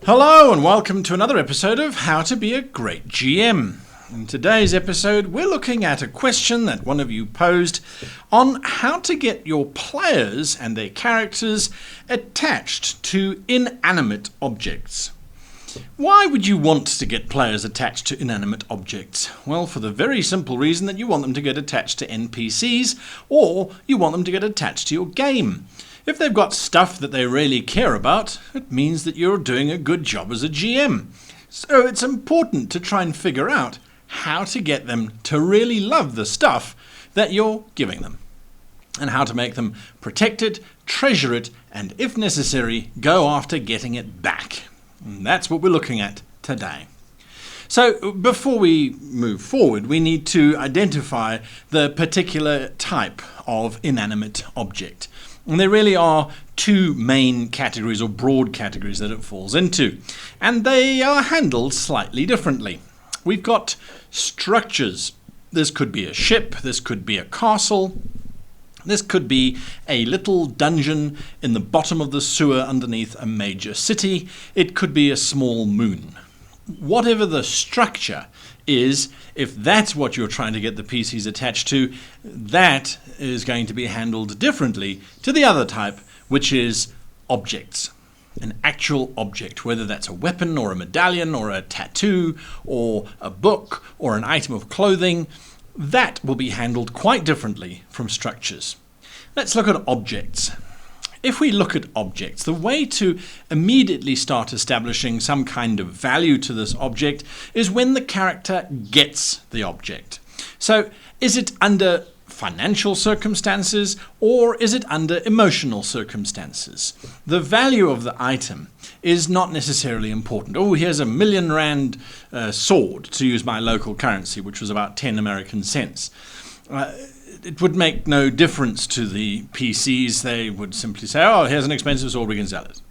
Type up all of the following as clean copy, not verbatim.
Hello and welcome to another episode of How to Be a Great GM. In today's episode, we're looking at a question that one of you posed on how to get your players and their characters attached to inanimate objects. Why would you want to get players attached to inanimate objects? Well, for the very simple reason that you want them to get attached to NPCs, or you want them to get attached to your game. If they've got stuff that they really care about, it means that you're doing a good job as a GM. So it's important to try and figure out how to get them to really love the stuff that you're giving them, and how to make them protect it, treasure it, and if necessary, go after getting it back. And that's what we're looking at today. So before we move forward, we need to identify the particular type of inanimate object. And there really are two main categories or broad categories that it falls into, and they are handled slightly differently. We've got structures. This could be a ship, this could be a castle, this could be a little dungeon in the bottom of the sewer underneath a major city, it could be a small moon. Whatever the structure is, if that's what you're trying to get the PCs attached to, that is going to be handled differently to the other type, which is objects. An actual object, whether that's a weapon or a medallion or a tattoo or a book or an item of clothing, that will be handled quite differently from structures. Let's look at objects. If we look at objects, the way to immediately start establishing some kind of value to this object is when the character gets the object. So is it under financial circumstances or is it under emotional circumstances? The value of the item is not necessarily important. Oh, here's a R1,000,000 sword, to use my local currency, which was about 10 American cents. It would make no difference to the PCs. They would simply say, oh, here's an expensive sword, we can sell it.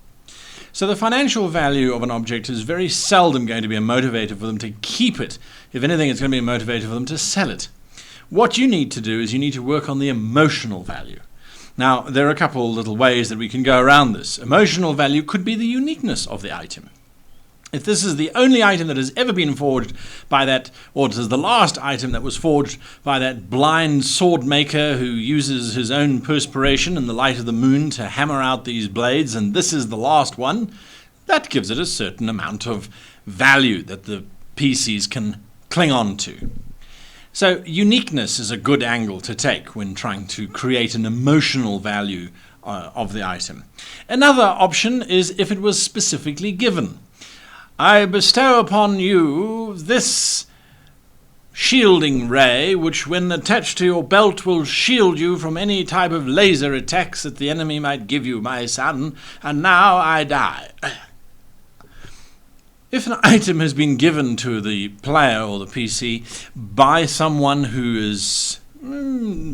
So the financial value of an object is very seldom going to be a motivator for them to keep it. If anything, it's going to be a motivator for them to sell it. What you need to do is you need to work on the emotional value. Now, there are a couple little ways that we can go around this. Emotional value could be the uniqueness of the item. If this is the only item that has ever been forged by that, or this is the last item that was forged by that blind sword maker who uses his own perspiration in the light of the moon to hammer out these blades, and this is the last one, that gives it a certain amount of value that the PCs can cling on to. So uniqueness is a good angle to take when trying to create an emotional value of the item. Another option is if it was specifically given. I bestow upon you this shielding ray, which when attached to your belt will shield you from any type of laser attacks that the enemy might give you, my son, and now I die. If an item has been given to the player or the PC by someone who is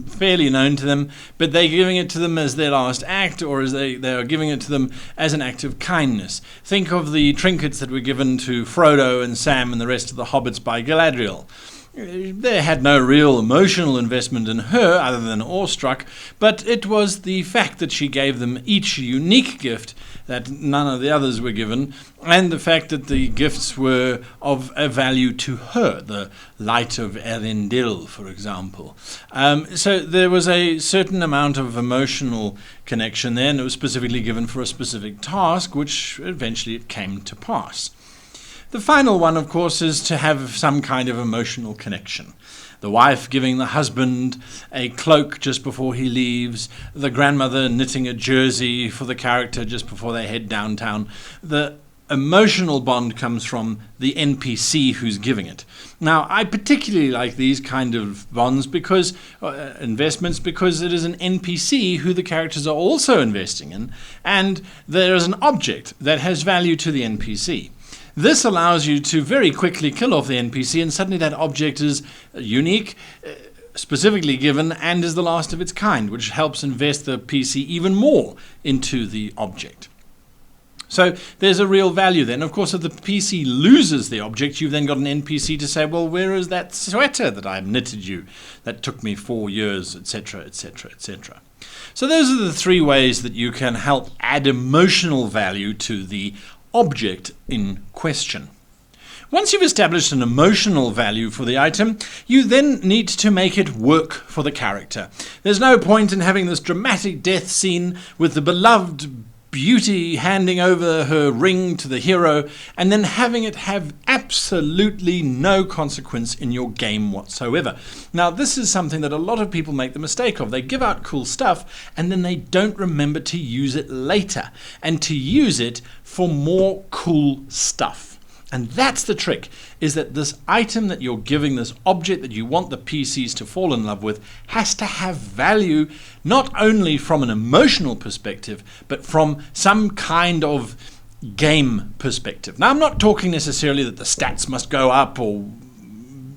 fairly known to them, but they're giving it to them as their last act, or as they are giving it to them as an act of kindness. Think of the trinkets that were given to Frodo and Sam and the rest of the hobbits by Galadriel. They had no real emotional investment in her other than awestruck, but it was the fact that she gave them each a unique gift that none of the others were given, and the fact that the gifts were of a value to her, the light of Elendil, for example. So there was a certain amount of emotional connection there, and it was specifically given for a specific task, which eventually it came to pass. The final one, of course, is to have some kind of emotional connection. The wife giving the husband a cloak just before he leaves, the grandmother knitting a jersey for the character just before they head downtown. The emotional bond comes from the NPC who's giving it. Now, I particularly like these kind of bonds because investments, because it is an NPC who the characters are also investing in, and there is an object that has value to the NPC. This allows you to very quickly kill off the NPC, and suddenly that object is unique, specifically given, and is the last of its kind, which helps invest the PC even more into the object. So there's a real value then. Of course, if the PC loses the object, you've then got an NPC to say, well, where is that sweater that I knitted you that took me 4 years, etc., etc., etc. So those are the three ways that you can help add emotional value to the object in question. Once you've established an emotional value for the item, you then need to make it work for the character. There's no point in having this dramatic death scene with the beloved beauty handing over her ring to the hero and then having it have absolutely no consequence in your game whatsoever. Now, this is something that a lot of people make the mistake of. They give out cool stuff and then they don't remember to use it later and to use it for more cool stuff. And that's the trick, is that this item that you're giving, this object that you want the PCs to fall in love with, has to have value not only from an emotional perspective, but from some kind of game perspective. Now, I'm not talking necessarily that the stats must go up or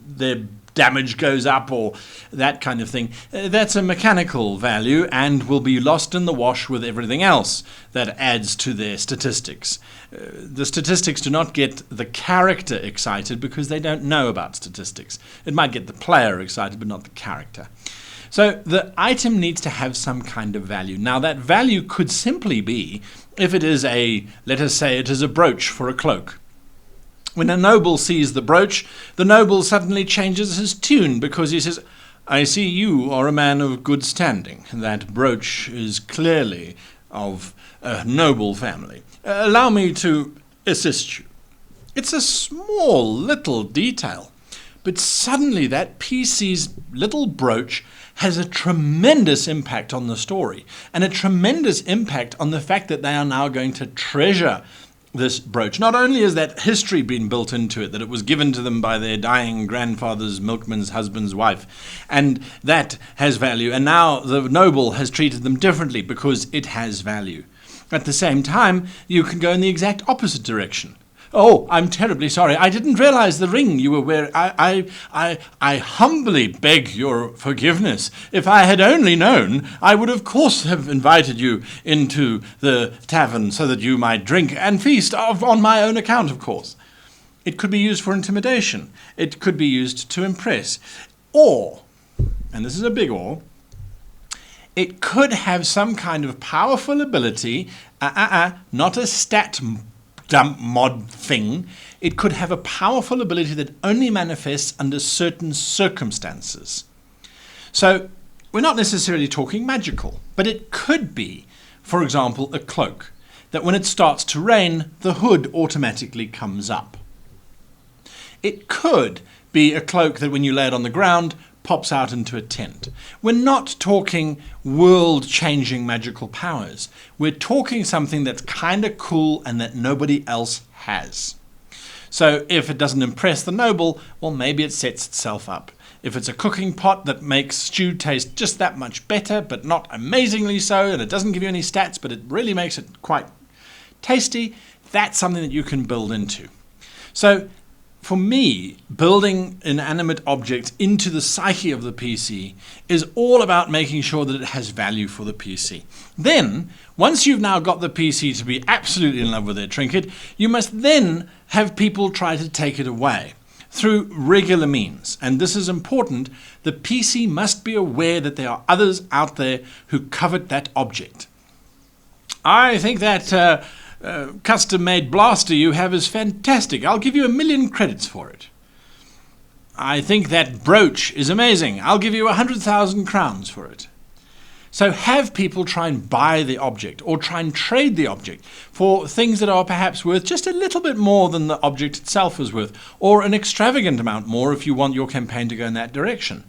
their damage goes up or that kind of thing. That's a mechanical value and will be lost in the wash with everything else that adds to their statistics. The statistics do not get the character excited because they don't know about statistics. It might get the player excited, but not the character. So the item needs to have some kind of value. Now, that value could simply be if it is let us say it is a brooch for a cloak. When a noble sees the brooch, the noble suddenly changes his tune because he says, "I see you are a man of good standing. That brooch is clearly of a noble family. Allow me to assist you." It's a small little detail, but suddenly that PC's little brooch has a tremendous impact on the story and a tremendous impact on the fact that they are now going to treasure this brooch. Not only has that history been built into it, that it was given to them by their dying grandfather's milkman's husband's wife, and that has value, and now the noble has treated them differently because it has value. At the same time, you can go in the exact opposite direction. "Oh, I'm terribly sorry. I didn't realize the ring you were wearing. I humbly beg your forgiveness. If I had only known, I would of course have invited you into the tavern so that you might drink and feast on my own account, of course." It could be used for intimidation. It could be used to impress. Or, and this is a big or, it could have some kind of powerful ability, not a stat dump mod thing. It could have a powerful ability that only manifests under certain circumstances. So we're not necessarily talking magical, but it could be, for example, a cloak, that when it starts to rain, the hood automatically comes up. It could be a cloak that when you lay it on the ground, pops out into a tent. We're not talking world-changing magical powers. We're talking something that's kind of cool and that nobody else has. So if it doesn't impress the noble, well, maybe it sets itself up. If it's a cooking pot that makes stew taste just that much better, but not amazingly so, and it doesn't give you any stats, but it really makes it quite tasty, that's something that you can build into. So for me, building inanimate objects into the psyche of the PC is all about making sure that it has value for the PC. Then, once you've now got the PC to be absolutely in love with their trinket, you must then have people try to take it away through regular means. And this is important. The PC must be aware that there are others out there who covet that object. I think that custom-made blaster you have is fantastic. I'll give you 1,000,000 credits for it. I think that brooch is amazing. I'll give you 100,000 crowns for it. So have people try and buy the object or try and trade the object for things that are perhaps worth just a little bit more than the object itself is worth, or an extravagant amount more if you want your campaign to go in that direction.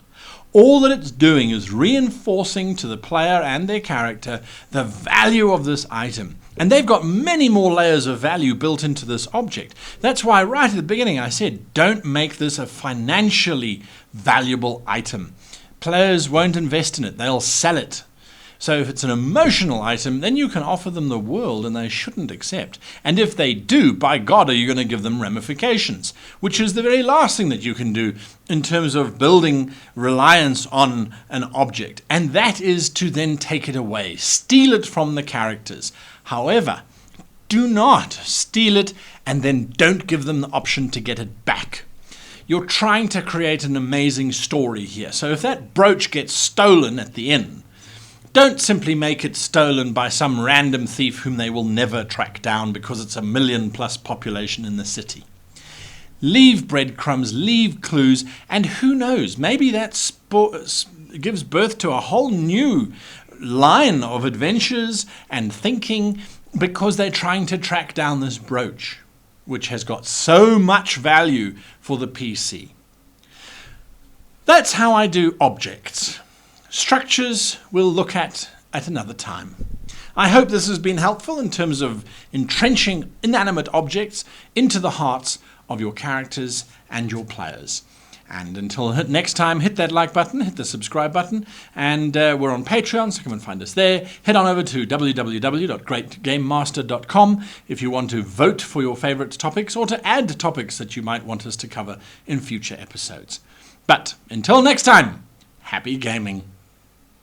All that it's doing is reinforcing to the player and their character the value of this item. And they've got many more layers of value built into this object. That's why right at the beginning I said, don't make this a financially valuable item. Players won't invest in it, they'll sell it. So if it's an emotional item, then you can offer them the world and they shouldn't accept. And if they do, by God, are you going to give them ramifications, which is the very last thing that you can do in terms of building reliance on an object. And that is to then take it away, steal it from the characters. However, do not steal it and then don't give them the option to get it back. You're trying to create an amazing story here. So if that brooch gets stolen at the end, Don't simply make it stolen by some random thief whom they will never track down because it's a 1 million+ population in the city. Leave breadcrumbs, leave clues, and who knows, maybe that gives birth to a whole new line of adventures and thinking because they're trying to track down this brooch, which has got so much value for the PC. That's how I do objects. Structures we'll look at another time. I hope this has been helpful in terms of entrenching inanimate objects into the hearts of your characters and your players. And until next time, hit that like button, hit the subscribe button, and we're on Patreon, so come and find us there. Head on over to www.greatgamemaster.com if you want to vote for your favorite topics or to add topics that you might want us to cover in future episodes. But until next time, happy gaming.